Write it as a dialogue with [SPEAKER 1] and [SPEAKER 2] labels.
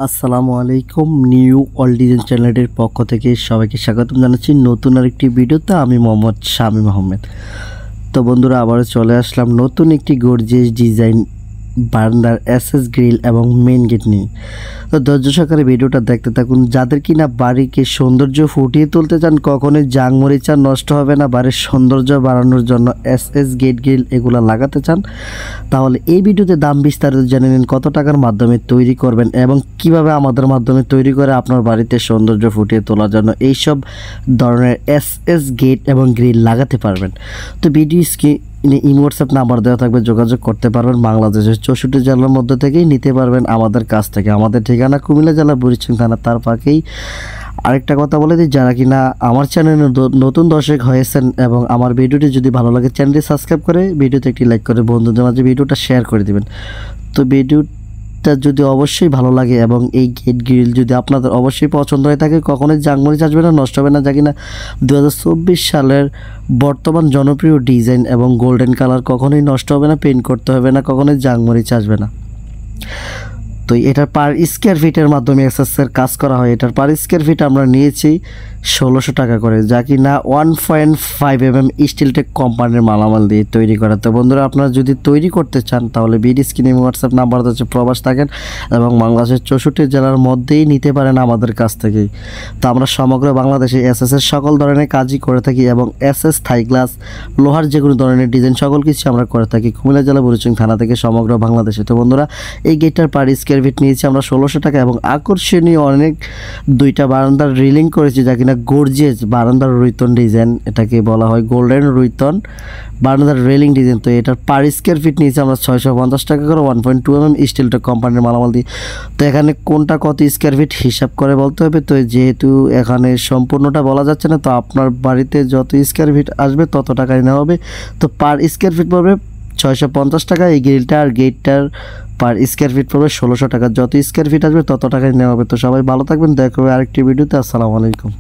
[SPEAKER 1] আসসালামু আলাইকুম। New all design চ্যানেলের পক্ষ থেকে সবাইকে স্বাগতম জানাচ্ছি নতুন আরেকটি ভিডিওতে। আমি মোহাম্মদ শামীম আহমেদ। তো বন্ধুরা, আবারও চলে আসলাম নতুন একটি গর্জিয়াস ডিজাইন বারান্দার এসএস গ্রিল এবং মেইন গেট নিয়ে। তো ধৈর্য সহকারে ভিডিওটা দেখতে থাকুন। যাদের কিনা বাড়িকে সৌন্দর্য ফুটিয়ে তুলতে চান, কখনোই জাংমরিচা নষ্ট হবে না, বাড়ির সৌন্দর্য বাড়ানোর জন্য এসএস গেট গ্রিল এগুলো লাগাতে চান, তাহলে এই ভিডিওতে দাম বিস্তারিত জেনে নিন, কত টাকার মাধ্যমে তৈরি করবেন এবং কিভাবে আমাদের মাধ্যমে তৈরি করে আপনার বাড়িতে সৌন্দর্য ফুটিয়ে তোলার জন্য এইসব ধরনের এসএস গেট এবং গ্রিল লাগাতে পারবেন। তো ভিডিও ইমো হোয়াটসঅ্যাপ নাম্বার দেওয়া থাকবে, যোগাযোগ করতে পারবেন। বাংলাদেশের 64 জেলার মধ্যে থেকেই নিতে পারবেন আমাদের কাছ থেকে। আমাদের ঠিকানা কুমিল্লা জেলা বুড়িচং থানা। তার পাশেই আরেকটা কথা বলে দিই, যারা কিনা আমার চ্যানেলে নতুন দর্শক হয়েছেন এবং আমার ভিডিওটি যদি ভালো লাগে, চ্যানেলটি সাবস্ক্রাইব করে ভিডিওতে একটি লাইক করে বন্ধুদের মাঝে ভিডিওটা শেয়ার করে দিবেন। তো ভিডিওটা যদি অবশ্যই ভালো লাগে এবং এই গেট গ্রিল যদি আপনাদের অবশ্যই পছন্দ হয়ে থাকে, কখনোই জাংমরিচ আসবে না, নষ্ট হবে না, যা কিনা 2024 সালের বর্তমান জনপ্রিয় ডিজাইন এবং গোল্ডেন কালার, কখনোই নষ্ট হবে না, পেইন্ট করতে হবে না, কখনোই জাংমরিচ আসবে না। তো এটার পার স্কোয়ার ফিটের মাধ্যমে এসএসের কাজ করা হয়। এটার পার স্কোয়ার ফিট আমরা নিয়েছি 1600 টাকা করে, যা কি না 1.5 mm স্টিলটেক কোম্পানির মালামাল দিয়ে তৈরি করা। তো বন্ধুরা, আপনারা যদি তৈরি করতে চান তাহলে ভিডিও স্ক্রিনে হোয়াটসঅ্যাপ নাম্বার হচ্ছে, প্রবাস থাকেন এবং বাংলাদেশের 64 জেলার মধ্যেই নিতে পারেন আমাদের কাছ থেকেই। তো আমরা সমগ্র বাংলাদেশে এসএসের সকল ধরনের কাজই করে থাকি এবং এসএস থাই গ্লাস, লোহার যে কোনো ধরনের ডিজাইন সকল কিছু আমরা করে থাকি কুমিল্লা জেলা বুড়িচং থানা থেকে সমগ্র বাংলাদেশে। তো বন্ধুরা, এই গেটটার পার স্কোয়ার ফিট নিয়েছি আমরা 1600 টাকা এবং আকর্ষণীয় অনেক দুইটা বারান্দার রিলিং করেছি, যা কিনা গর্জিয়াস বারান্দার রুইতন ডিজাইন, এটাকে বলা হয় গোল্ডেন রুইতন বারান্দার রেলিং ডিজাইন। তো এটার পার স্কোয়ার ফিট নিয়েছি আমরা 650 টাকা করে, 1.2 mm স্টিলটেক কোম্পানির মালামাল দিয়ে। তো এখানে কোনটা কত স্কোয়ার ফিট হিসাব করে বলতে হবে। তো যেহেতু এখানে সম্পূর্ণটা বলা যাচ্ছে না, তো আপনার বাড়িতে যত স্কোয়ার ফিট আসবে তত টাকাই নেওয়া হবে। তো পার স্কোয়ার ফিট পড়বে 650 টাকা এই গ্রিলটা, আর গেটটার পার স্কোয়ার ফিট পড়বে 1600 টাকা। যত স্কোয়ার ফিট আসবে তত টাকাই নেওয়া হবে। তো সবাই ভালো থাকবেন, দেখা হবে আরেকটি ভিডিওতে। আসসালামু আলাইকুম।